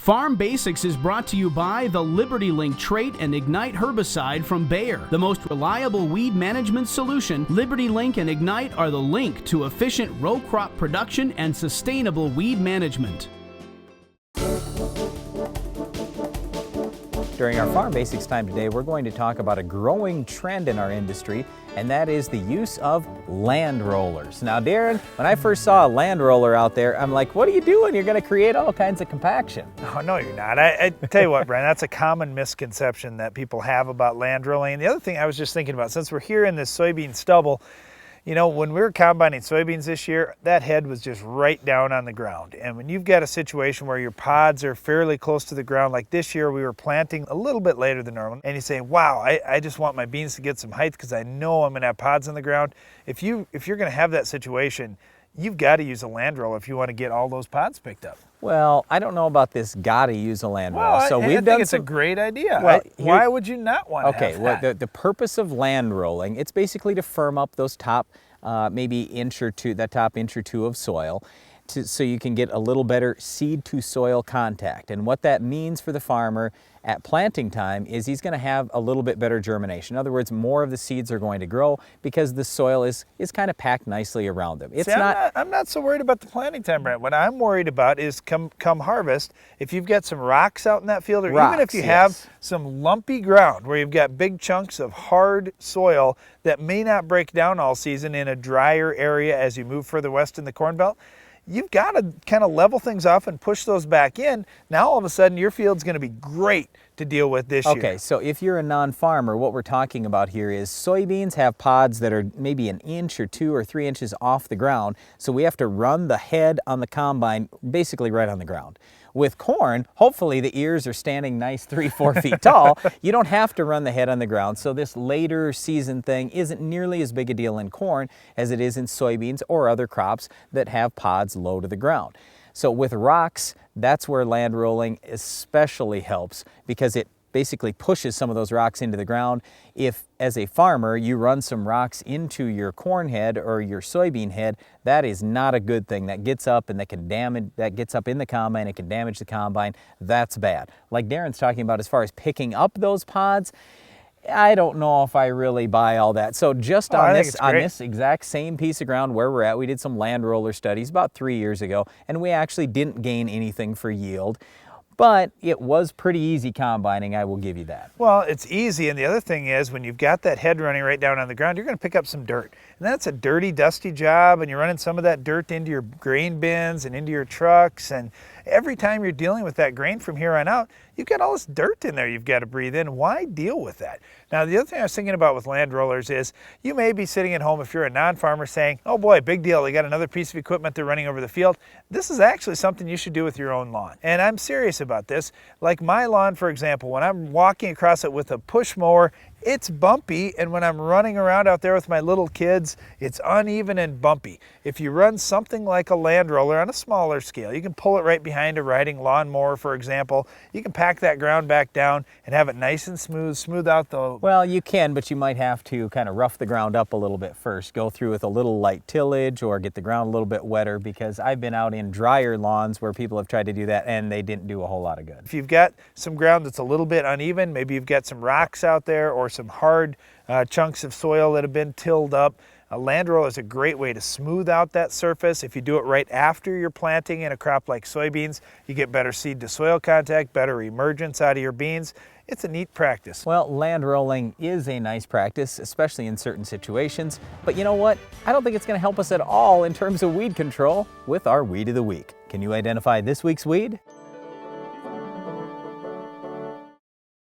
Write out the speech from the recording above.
Farm Basics is brought to you by the Liberty Link Trait and Ignite herbicide from Bayer. The most reliable weed management solution, Liberty Link and Ignite are the link to efficient row crop production and sustainable weed management. During our Farm Basics time today, we're going to talk about a growing trend in our industry, and that is the use of land rollers. Now, Darren, when I first saw a land roller out there, I'm like, what are you doing? You're going to create all kinds of compaction. Oh, no, you're not. I tell you what, Brian, that's a common misconception that people have about land rolling. And the other thing I was just thinking about, since we're here in this soybean stubble, you know, when we were combining soybeans this year, that head was just right down on the ground. And when you've got a situation where your pods are fairly close to the ground, like this year we were planting a little bit later than normal, and you say, wow, I just want my beans to get some height because I know I'm going to have pods on the ground. If you're going to have that situation, you've got to use a land roller if you want to get all those pods picked up. Well, I don't know about this gotta use a land roller. Well, so I think it's a great idea. Well, why would you not want to have that? Well, the purpose of land rolling, it's basically to firm up those top maybe inch or two, that top inch or two of soil, so you can get a little better seed to soil contact. And what that means for the farmer at planting time is he's going to have a little bit better germination. In other words, more of the seeds are going to grow because the soil is kind of packed nicely around them. I'm not so worried about the planting time, Brent. What I'm worried about is come harvest, if you've got some rocks out in that field, or even if you have some lumpy ground where you've got big chunks of hard soil that may not break down all season in a drier area as you move further west in the Corn Belt, you've got to kind of level things off and push those back in. Now all of a sudden your field's going to be great to deal with this year. Okay, so if you're a non-farmer, what we're talking about here is soybeans have pods that are maybe an inch or 2 or 3 inches off the ground, so we have to run the head on the combine basically right on the ground. With corn, hopefully the ears are standing nice 3-4 feet tall. You don't have to run the head on the ground, so this later season thing isn't nearly as big a deal in corn as it is in soybeans or other crops that have pods low to the ground. So with rocks, that's where land rolling especially helps because it basically pushes some of those rocks into the ground. If, as a farmer, you run some rocks into your corn head or your soybean head, that is not a good thing. That gets up and that gets up in the combine, it can damage the combine. That's bad. Like Darren's talking about as far as picking up those pods, I don't know if I really buy all that. So just on this exact same piece of ground where we're at, we did some land roller studies about 3 years ago, and we actually didn't gain anything for yield. But it was pretty easy combining, I will give you that. Well, it's easy, and the other thing is when you've got that head running right down on the ground, you're going to pick up some dirt. And that's a dirty, dusty job, and you're running some of that dirt into your grain bins and into your trucks, and every time you're dealing with that grain from here on out, you've got all this dirt in there you've got to breathe in. Why deal with that? Now, the other thing I was thinking about with land rollers is you may be sitting at home if you're a non-farmer saying, oh boy, big deal, they got another piece of equipment they're running over the field. This is actually something you should do with your own lawn. And I'm serious about this. Like my lawn, for example, when I'm walking across it with a push mower, it's bumpy, and when I'm running around out there with my little kids, it's uneven and bumpy. If you run something like a land roller on a smaller scale, you can pull it right behind a riding lawnmower, for example. You can pack that ground back down and have it nice and smooth out the... Well, you can, but you might have to kind of rough the ground up a little bit first. Go through with a little light tillage or get the ground a little bit wetter, because I've been out in drier lawns where people have tried to do that and they didn't do a whole lot of good. If you've got some ground that's a little bit uneven, maybe you've got some rocks out there or some hard chunks of soil that have been tilled up, a land roller is a great way to smooth out that surface. If you do it right after you're planting in a crop like soybeans, you get better seed to soil contact, better emergence out of your beans. It's a neat practice. Well, land rolling is a nice practice, especially in certain situations. But you know what? I don't think it's going to help us at all in terms of weed control with our Weed of the Week. Can you identify this week's weed?